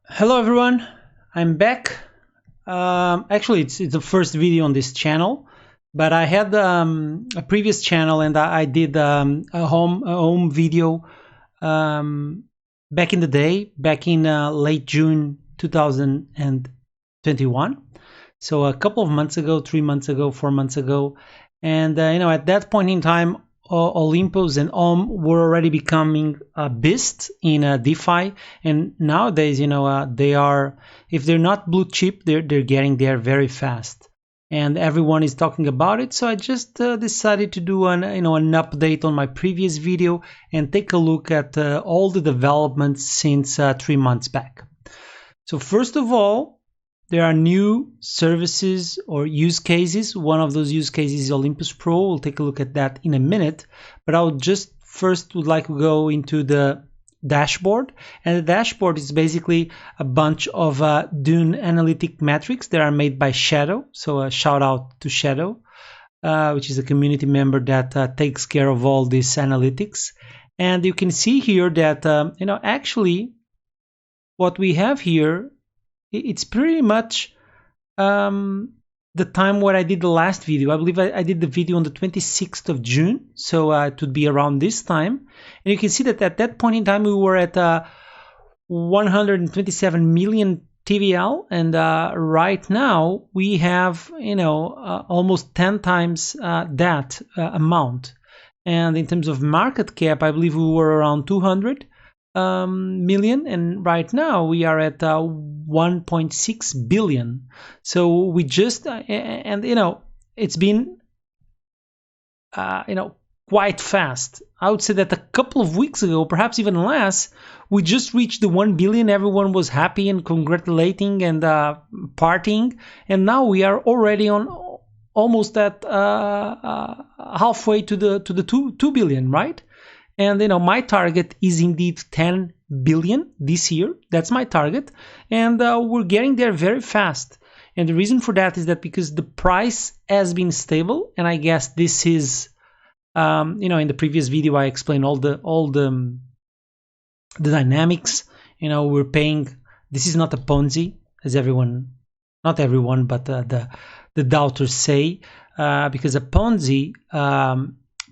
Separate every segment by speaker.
Speaker 1: Hello everyone, I'm back. Actually, it's the first video on this channel, but I had a previous channel and I did a home video back in the day, back in late June 2021. So a couple of months ago, 3 months ago, 4 months ago, and at that point in time, Olympus and were already becoming a beast in DeFi, and nowadays, they are, if they're not blue chip, they're getting there very fast, and everyone is talking about it. So I just decided to do an update on my previous video and take a look at all the developments since 3 months back. So first of all, there are new services or use cases. One of those use cases is Olympus Pro. We'll take a look at that in a minute. But I would just first would like to go into the dashboard. And the dashboard is basically a bunch of Dune analytic metrics that are made by Shadow. So a shout out to Shadow, which is a community member that takes care of all these analytics. And you can see here that, actually what we have here, it's pretty much the time where I did the last video. I believe I did the video on the 26th of June, so it would be around this time. And you can see that at that point in time we were at 127 million TVL, and right now we have almost 10 times that amount. And in terms of market cap, I believe we were around 200 million, and right now we are at 1.6 billion. So we just it's been quite fast. I would say that a couple of weeks ago, perhaps even less, we just reached the 1 billion. Everyone was happy and congratulating and partying, and now we are already on almost at halfway to the 2 billion, right? And my target is indeed 10 billion this year. That's my target, and we're getting there very fast. And the reason for that is that because the price has been stable, and I guess this is, in the previous video I explained all the dynamics. We're paying. This is not a Ponzi, as not everyone, but the doubters say, because a Ponzi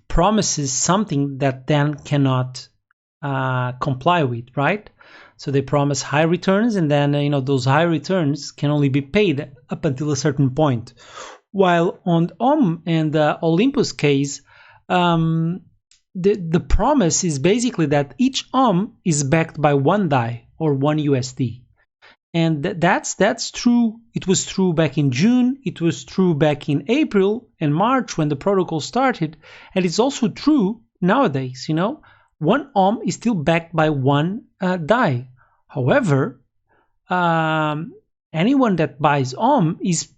Speaker 1: promises something that then cannot comply with, right? So they promise high returns, and then those high returns can only be paid up until a certain point. While on and Olympus case, the promise is basically that each is backed by one DAI or one USD. And that's true. It was true back in June. It was true back in April and March when the protocol started. And it's also true nowadays. One is still backed by one DAI. However, anyone that buys is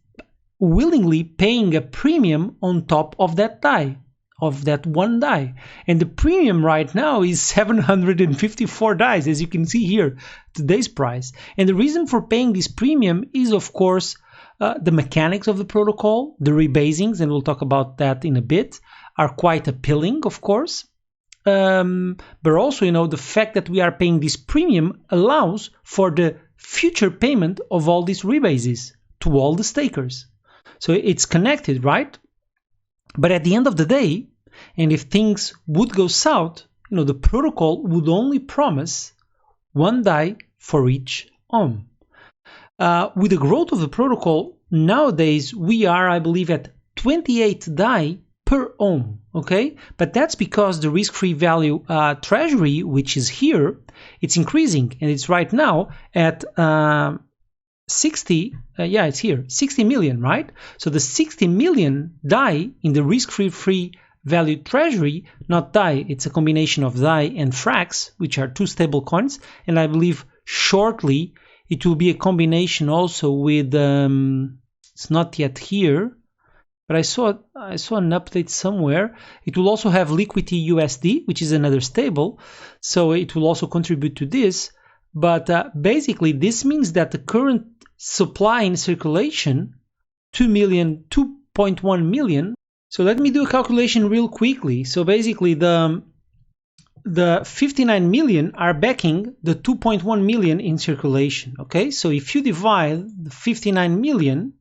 Speaker 1: willingly paying a premium on top of that DAI, of that one DAI, and the premium right now is 754 DAIs, as you can see here, today's price. And the reason for paying this premium is, of course, the mechanics of the protocol, the rebasings, and we'll talk about that in a bit, are quite appealing, of course. But also, the fact that we are paying this premium allows for the future payment of all these rebases to all the stakers. So it's connected, right? But at the end of the day, and if things would go south, the protocol would only promise one DAI for each With the growth of the protocol, nowadays we are, I believe, at 28 DAI per okay? But that's because the risk-free value treasury, which is here, it's increasing, and it's right now at 60, it's here, 60 million, right? So the 60 million DAI in the risk-free value treasury, not DAI, it's a combination of DAI and Frax, which are two stable coins, and I believe shortly it will be a combination also with, it's not yet here, but I saw an update somewhere. It will also have Liquidity USD, which is another stable, so it will also contribute to this. But basically, this means that the current supply in circulation, 2.1 million. So let me do a calculation real quickly. So basically, the the 59 million are backing the 2.1 million in circulation. Okay, so if you divide the 59 million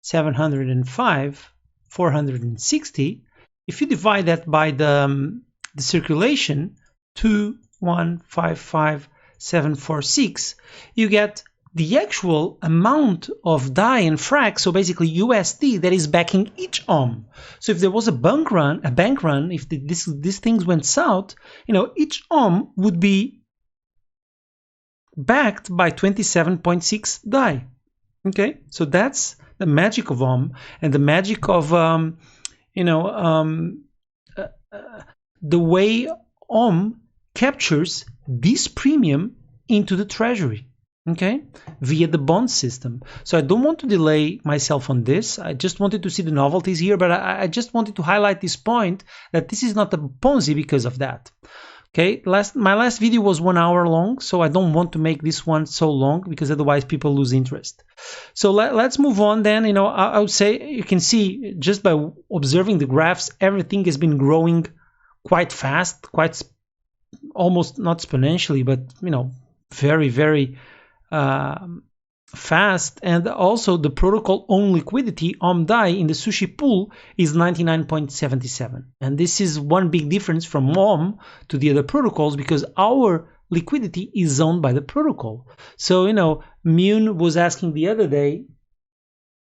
Speaker 1: 705 460, if you divide that by the circulation 2155746, you get the actual amount of DAI and frac, so basically USD, that is backing each ohm. So if there was a bank run, if these things went south, each ohm would be backed by 27.6 DAI. Okay, so that's the magic of ohm and the magic of the way ohm captures this premium into the treasury. Okay, via the bond system. So I don't want to delay myself on this. I just wanted to see the novelties here, but I just wanted to highlight this point that this is not a Ponzi because of that. Okay, my last video was 1 hour long, so I don't want to make this one so long because otherwise people lose interest. So let's move on then. I would say you can see just by observing the graphs, everything has been growing quite fast, quite almost not exponentially, but very, very fast. And also the protocol own liquidity DAI in the sushi pool is 99.77, and this is one big difference from to the other protocols because our liquidity is owned by the protocol. So Mune was asking the other day,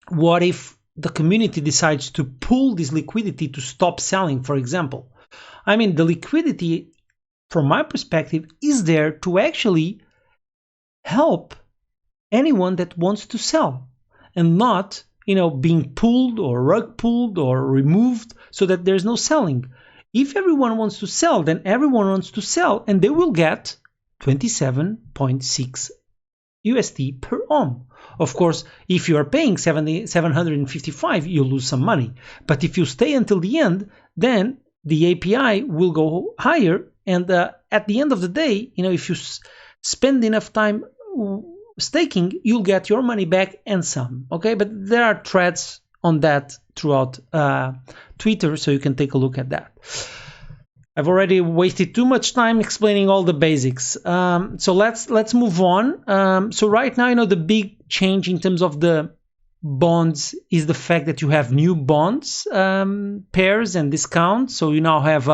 Speaker 1: what if the community decides to pull this liquidity to stop selling, for example? I mean, the liquidity from my perspective is there to actually help anyone that wants to sell and not being pulled or rug pulled or removed so that there's no selling. If everyone wants to sell, then everyone wants to sell and they will get 27.6 USD per ohm. Of course, if you are paying 755, you lose some money, but if you stay until the end, then the API will go higher, and at the end of the day, if you spend enough time staking, you'll get your money back and some. Okay, but there are threads on that throughout Twitter, so you can take a look at that. I've already wasted too much time explaining all the basics, so let's move on. So right now, the big change in terms of the bonds is the fact that you have new bonds pairs and discounts. So you now have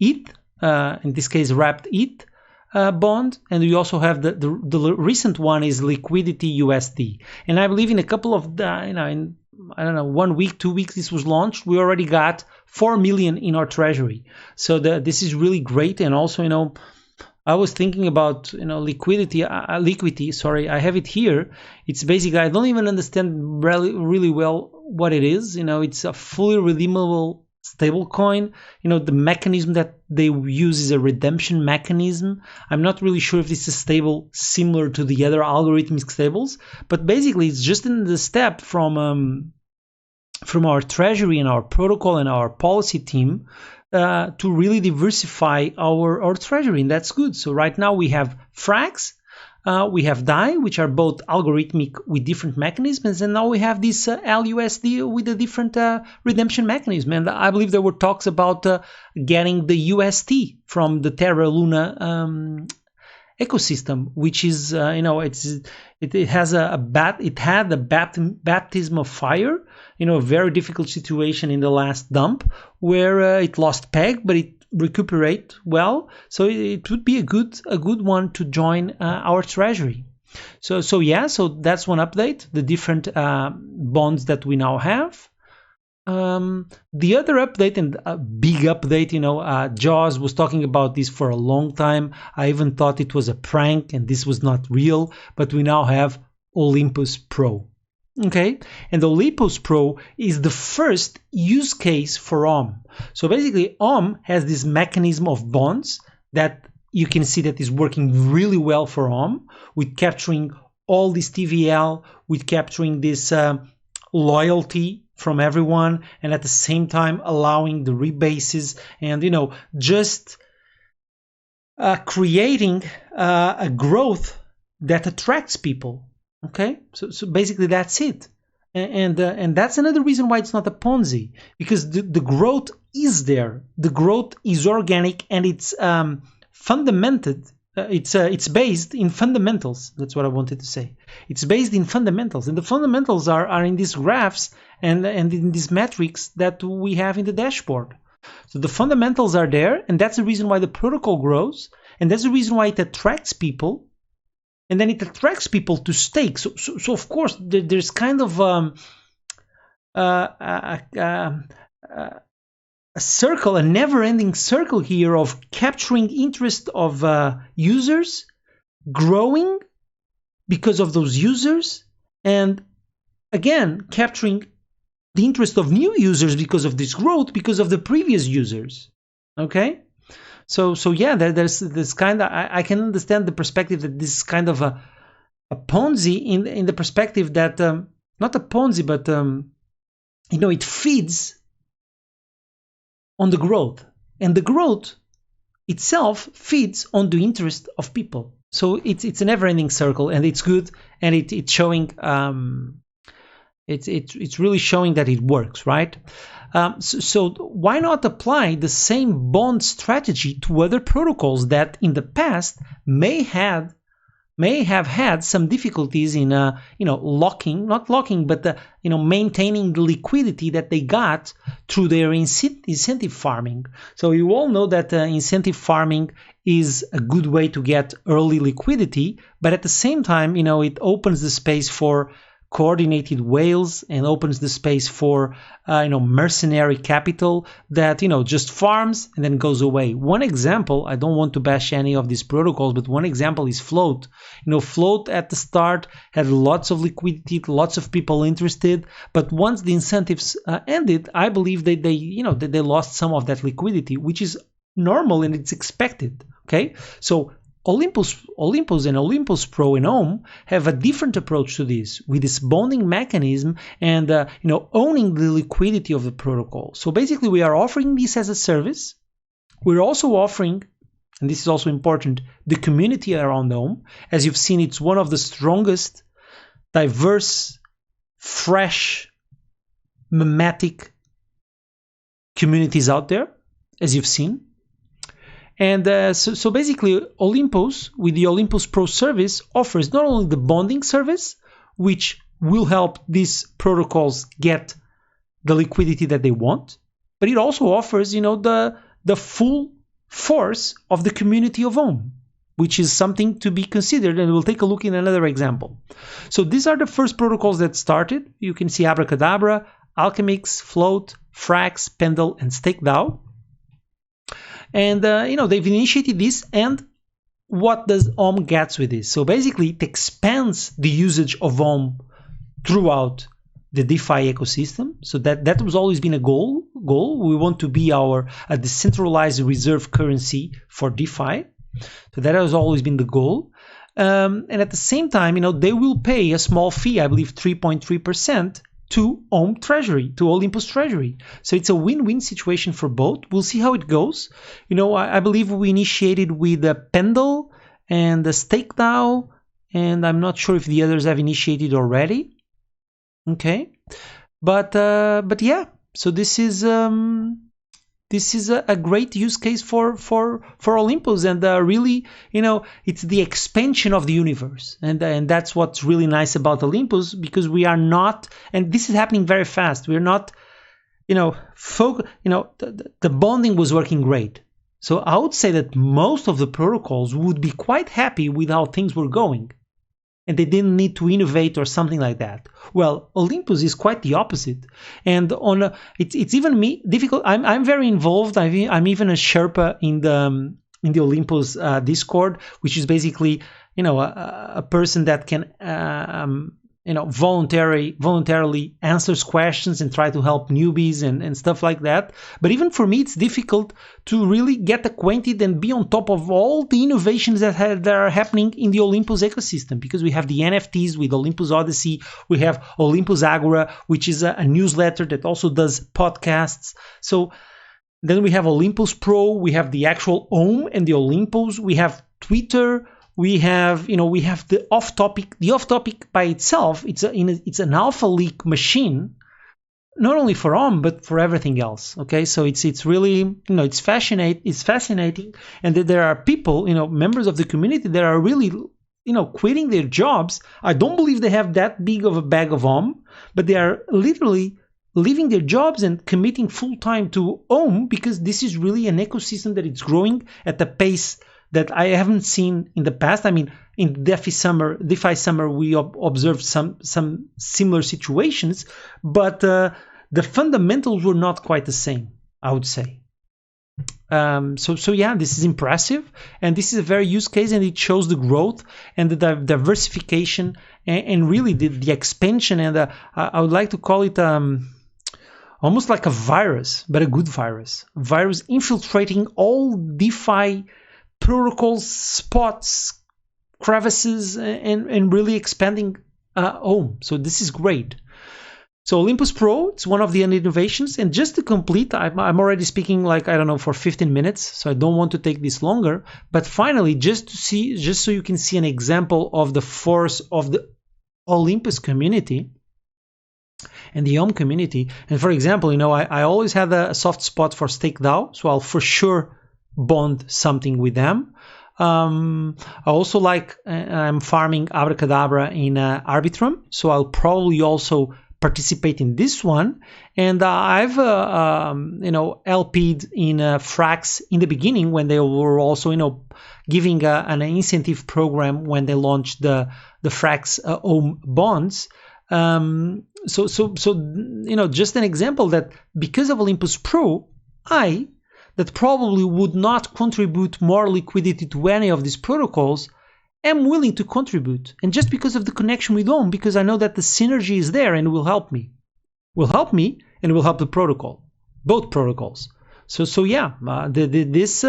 Speaker 1: ETH, in this case wrapped ETH bond, and you also have the recent one is liquidity USD. And I believe in a couple of in I don't know, 1 week, 2 weeks this was launched, we already got 4 million in our treasury. So this is really great. And also I was thinking about liquidity. Sorry, I have it here. It's basically, I don't even understand really well what it is. It's a fully redeemable stable coin. The mechanism that they use is a redemption mechanism. I'm not really sure if this is stable similar to the other algorithmic stables, but basically it's just in the step from our treasury and our protocol and our policy team to really diversify our treasury, and that's good. So right now we have fracs, we have DAI, which are both algorithmic with different mechanisms, and now we have this LUSD with a different redemption mechanism. And I believe there were talks about getting the UST from the Terra Luna ecosystem, which is it had a baptism of fire, a very difficult situation in the last dump where it lost peg, but it recuperate well. So it would be a good one to join our treasury. So that's one update, the different bonds that we now have. The other update, and a big update, Jaws was talking about this for a long time. I even thought it was a prank and this was not real, but we now have Olympus Pro. Okay, and Olympus Pro is the first use case for OM. So basically OM has this mechanism of bonds that you can see that is working really well for OM, with capturing all this TVL, with capturing this loyalty from everyone, and at the same time allowing the rebases and just creating a growth that attracts people. Okay, so basically that's it. And that's another reason why it's not a Ponzi, because the growth is there. The growth is organic, and it's fundamented. It's based in fundamentals. That's what I wanted to say. It's based in fundamentals, and the fundamentals are in these graphs and in these metrics that we have in the dashboard. So the fundamentals are there, and that's the reason why the protocol grows, and that's the reason why it attracts people, and then it attracts people to stake. So of course there's kind of a circle, a never-ending circle here of capturing interest of users, growing because of those users, and again capturing the interest of new users because of this growth, because of the previous users. Okay, so yeah, there's this kind of, I can understand the perspective that this is kind of a Ponzi in the perspective that not a Ponzi, but it feeds on the growth, and the growth itself feeds on the interest of people. So it's a never-ending circle, and it's good, and it's showing it's really showing that it works, right? So why not apply the same bond strategy to other protocols that in the past may have had some difficulties in maintaining the liquidity that they got through their incentive farming. So you all know that incentive farming is a good way to get early liquidity, but at the same time, it opens the space for coordinated whales and opens the space for mercenary capital that just farms and then goes away. One example, I don't want to bash any of these protocols, but one example is Float. Float at the start had lots of liquidity, lots of people interested, but once the incentives ended, I believe they lost some of that liquidity, which is normal and it's expected. Okay, so Olympus and Olympus Pro and Ohm have a different approach to this, with this bonding mechanism and owning the liquidity of the protocol. So basically, we are offering this as a service. We're also offering, and this is also important, the community around Ohm. As you've seen, it's one of the strongest, diverse, fresh, mimetic communities out there, as you've seen. And so basically, Olympus, with the Olympus Pro service, offers not only the bonding service, which will help these protocols get the liquidity that they want, but it also offers, the full force of the community of Ohm, which is something to be considered, and we'll take a look in another example. So these are the first protocols that started. You can see Abracadabra, Alchemix, Float, Frax, Pendle, and StakeDAO. And they've initiated this, and what does Ohm get with this? So basically, it expands the usage of Ohm throughout the DeFi ecosystem. So that was always been a goal. We want to be a decentralized reserve currency for DeFi. So that has always been the goal. And at the same time, they will pay a small fee, I believe 3.3%, to Ohm Treasury, to Olympus Treasury. So it's a win-win situation for both. We'll see how it goes. I believe we initiated with the Pendle and the StakeDAO, and I'm not sure if the others have initiated already. Okay, but yeah. So this is a great use case for Olympus, and really, it's the expansion of the universe, and that's what's really nice about Olympus, because we are not, and this is happening very fast. We're not, the bonding was working great. So I would say that most of the protocols would be quite happy with how things were going, and they didn't need to innovate or something like that. Well, Olympus is quite the opposite, and it's even difficult. I'm very involved. I'm even a Sherpa in the Olympus Discord, which is basically a person that can voluntarily answers questions and try to help newbies and stuff like that. But even for me, it's difficult to really get acquainted and be on top of all the innovations that are happening in the Olympus ecosystem, because we have the NFTs with Olympus Odyssey, we have Olympus Agora, which is a newsletter that also does podcasts. So then we have Olympus Pro, we have the actual Ohm and the Olympus, we have Twitter, we have the off topic. The off topic by itself, it's an alpha leak machine, not only for Ohm but for everything else. Okay, so it's really, it's fascinating, and that there are people, members of the community that are really, quitting their jobs. I don't believe they have that big of a bag of Ohm, but they are literally leaving their jobs and committing full time to Ohm, because this is really an ecosystem that it's growing at a pace that I haven't seen in the past. I mean, in DeFi summer, we observed some similar situations, but the fundamentals were not quite the same, I would say. So yeah, this is impressive, and this is a very use case, and it shows the growth and the diversification and really the expansion, and I would like to call it almost like a virus, but a good virus infiltrating all DeFi protocols, spots, crevices, and really expanding Ohm. So this is great. So Olympus Pro, it's one of the innovations. And just to complete, I'm already speaking like, I don't know, for 15 minutes, so I don't want to take this longer. But finally, just so you can see an example of the force of the Olympus community and the Ohm community. And for example, I always had a soft spot for Stake DAO, so I'll for sure bond something with them. I also I'm farming Abracadabra in Arbitrum, so I'll probably also participate in this one. And I've LP'd in Frax in the beginning, when they were also giving an incentive program when they launched the Frax Ohm bonds. So just an example that because of Olympus Pro, that probably would not contribute more liquidity to any of these protocols, am willing to contribute. And just because of the connection with Ohm, because I know that the synergy is there and will help me. And will help the protocol, both protocols. So yeah, this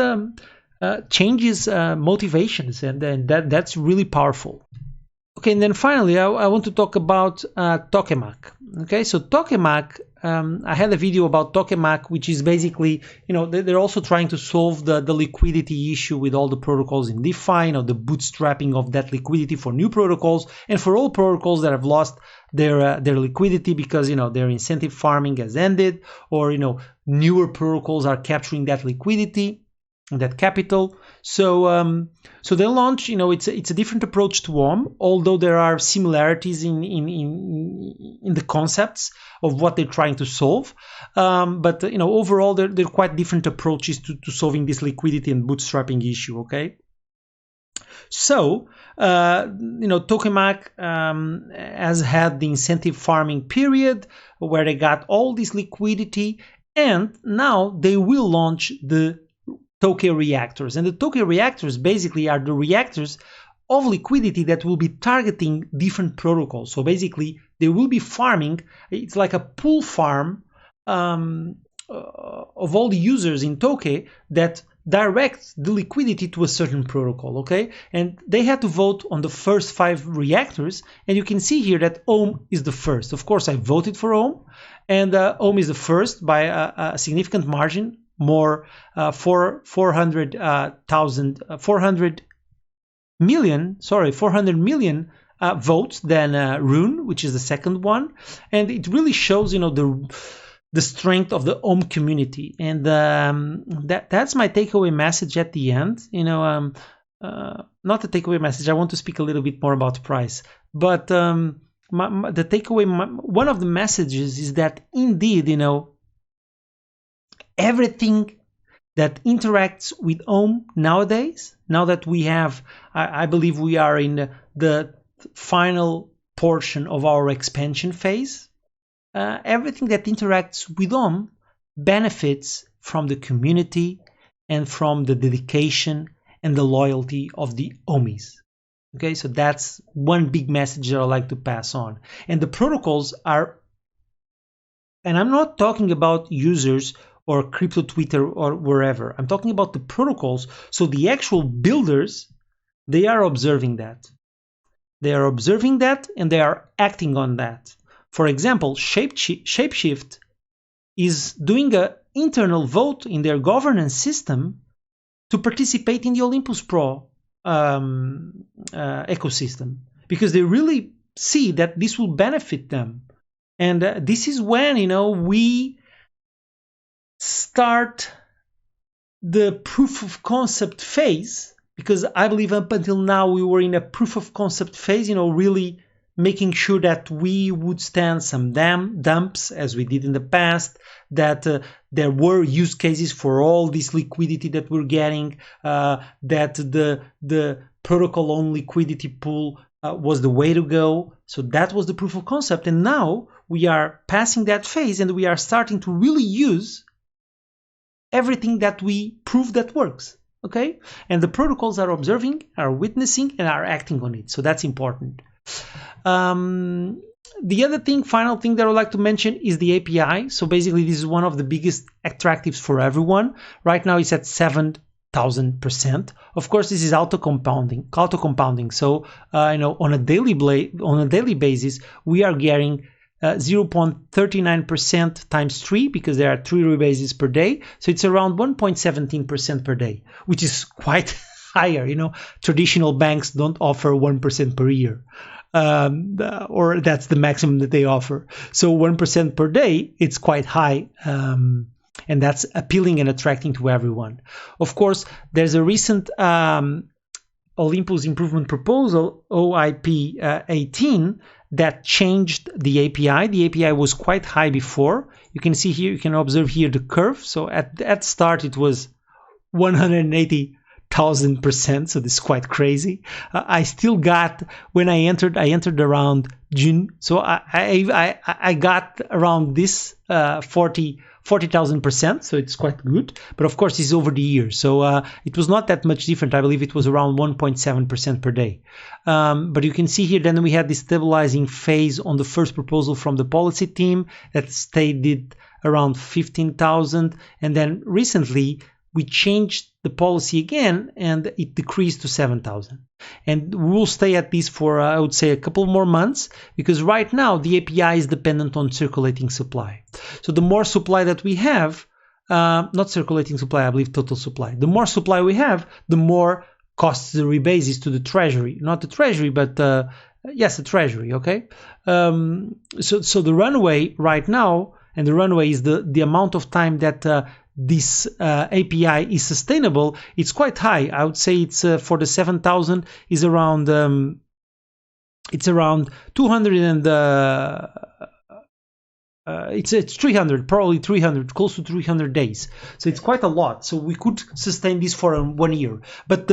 Speaker 1: changes motivations, and that's really powerful. Okay, and then finally, I want to talk about Tokemak. Okay, so Tokemak, I had a video about Tokemak, which is basically, they're also trying to solve the liquidity issue with all the protocols in DeFi, the bootstrapping of that liquidity for new protocols and for all protocols that have lost their liquidity because, their incentive farming has ended, or, newer protocols are capturing that liquidity, that capital. So they launch, it's a different approach to Ohm, although there are similarities in the concepts of what they're trying to solve. But overall, they're quite different approaches to solving this liquidity and bootstrapping issue. Okay. So Tokemak has had the incentive farming period where they got all this liquidity, and now they will launch the Toke Reactors. And the Toke Reactors basically are the reactors of liquidity that will be targeting different protocols. So basically, they will be farming. It's like a pool farm of all the users in Toke that directs the liquidity to a certain protocol. Okay, and they had to vote on the first 5 reactors, and you can see here that Ohm is the first. Of course, I voted for Ohm, and Ohm is the first by a significant margin. More 400 million votes than Rune, which is the second one, and it really shows the strength of the Ohm community. And that's my takeaway message at the end. Not the takeaway message. I want to speak a little bit more about price, but the takeaway, one of the messages is that indeed, everything that interacts with Ohm nowadays, now that we have, I believe we are in the final portion of our expansion phase, everything that interacts with Ohm benefits from the community and from the dedication and the loyalty of the Ohmies. Okay, so that's one big message that I like to pass on. And the protocols are, and I'm not talking about users or crypto Twitter or wherever. I'm talking about the protocols. So the actual builders, they are observing that. They are observing that and they are acting on that. For example, Shapeshift is doing an internal vote in their governance system to participate in the Olympus Pro. ecosystem, because they really see that this will benefit them. And this is when, you know, we start the proof of concept phase, because I believe up until now we were in a proof of concept phase, you know, really making sure that we would stand some dumps as we did in the past, that there were use cases for all this liquidity that we're getting, that the protocol on liquidity pool was the way to go. So that was the proof of concept, and now we are passing that phase and we are starting to really use everything that we prove that works. Okay, and the protocols are observing, are witnessing, and are acting on it. So that's important. The other thing, final thing that I would like to mention is the API. So basically, this is one of the biggest attractives for everyone. Right now, it's at 7,000%. Of course, this is auto compounding. So you know, on a daily basis, we are getting 0.39% times 3, because there are 3 rebases per day. So it's around 1.17% per day, which is quite higher. You know, traditional banks don't offer 1% per year, or that's the maximum that they offer. So 1% per day, it's quite high. And that's appealing and attracting to everyone. Of course, there's a recent Olympus improvement proposal, OIP 18, that changed the API. The API was quite high before. You can see here, you can observe here the curve. So at start, it was 180,000%. So this is quite crazy. I still got, when I entered around June. So I got around this 40,000%, so it's quite good. But of course, it's over the years, so it was not that much different. I believe it was around 1.7% per day. But you can see here, then we had the stabilizing phase on the first proposal from the policy team that stayed around 15,000, and then recently we changed the policy again and it decreased to 7,000. And we'll stay at this for, I would say, a couple more months, because right now the API is dependent on circulating supply. So the more supply that we have, not circulating supply, I believe total supply. The more supply we have, the more costs the rebases to the treasury. Not the treasury, but yes, the treasury, okay? So the runway right now, and the runway is the amount of time that this API is sustainable. It's quite high. I would say it's for the 7,000 is around it's around 200 and it's 300, probably 300, close to 300 days. So it's quite a lot. So we could sustain this for 1 year. But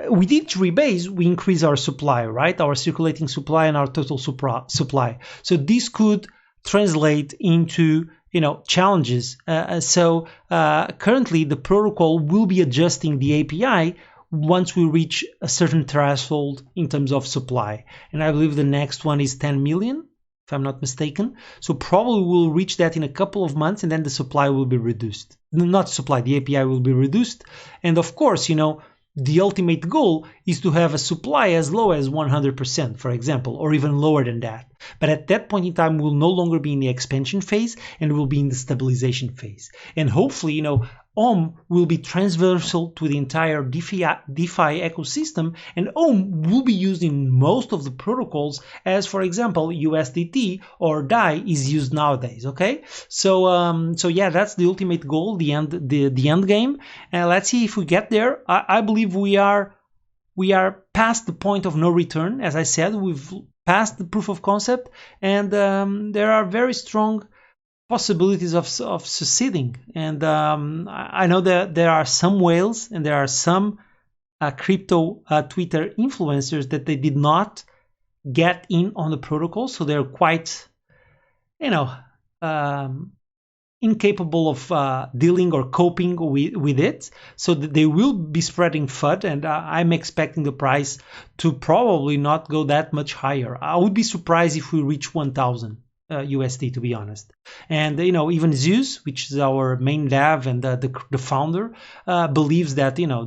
Speaker 1: with each rebase, we increase our supply, right? Our circulating supply and our total supply. So this could translate into, you know, challenges. So currently the protocol will be adjusting the API once we reach a certain threshold in terms of supply. And I believe the next one is 10 million, if I'm not mistaken. So probably we'll reach that in a couple of months, and then the supply will be reduced. Not supply, the API will be reduced. And of course, you know, the ultimate goal is to have a supply as low as 100%, for example, or even lower than that. But at that point in time, we'll no longer be in the expansion phase, and we'll be in the stabilization phase. And hopefully, you know, will be transversal to the entire DeFi ecosystem, and will be used in most of the protocols, as for example USDT or DAI is used nowadays. Okay, so yeah, that's the ultimate goal, the end game, and let's see if we get there. I believe we are past the point of no return. As I said, we've passed the proof of concept, and there are very strong possibilities of succeeding. And I know that there are some whales and there are some crypto Twitter influencers that they did not get in on the protocol, so they're quite, you know, incapable of dealing or coping with it. So they will be spreading FUD, and I'm expecting the price to probably not go that much higher. I would be surprised if we reach 1,000 USD, to be honest. And you know, even Zeus, which is our main dev and the founder, believes that, you know,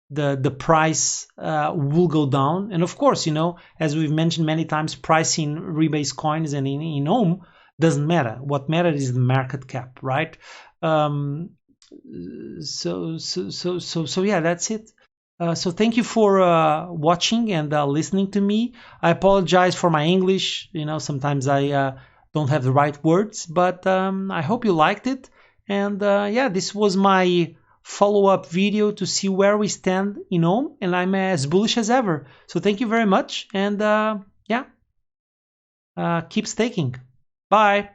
Speaker 1: the price will go down. And of course, you know, as we've mentioned many times, pricing rebase coins and in Ohm doesn't matter. What matters is the market cap, right? So yeah, that's it. So thank you for watching and listening to me. I apologize for my English. You know, sometimes I don't have the right words, but I hope you liked it. And yeah, this was my follow-up video to see where we stand in Ohm, and I'm as bullish as ever. So thank you very much, and yeah, keep staking. Bye.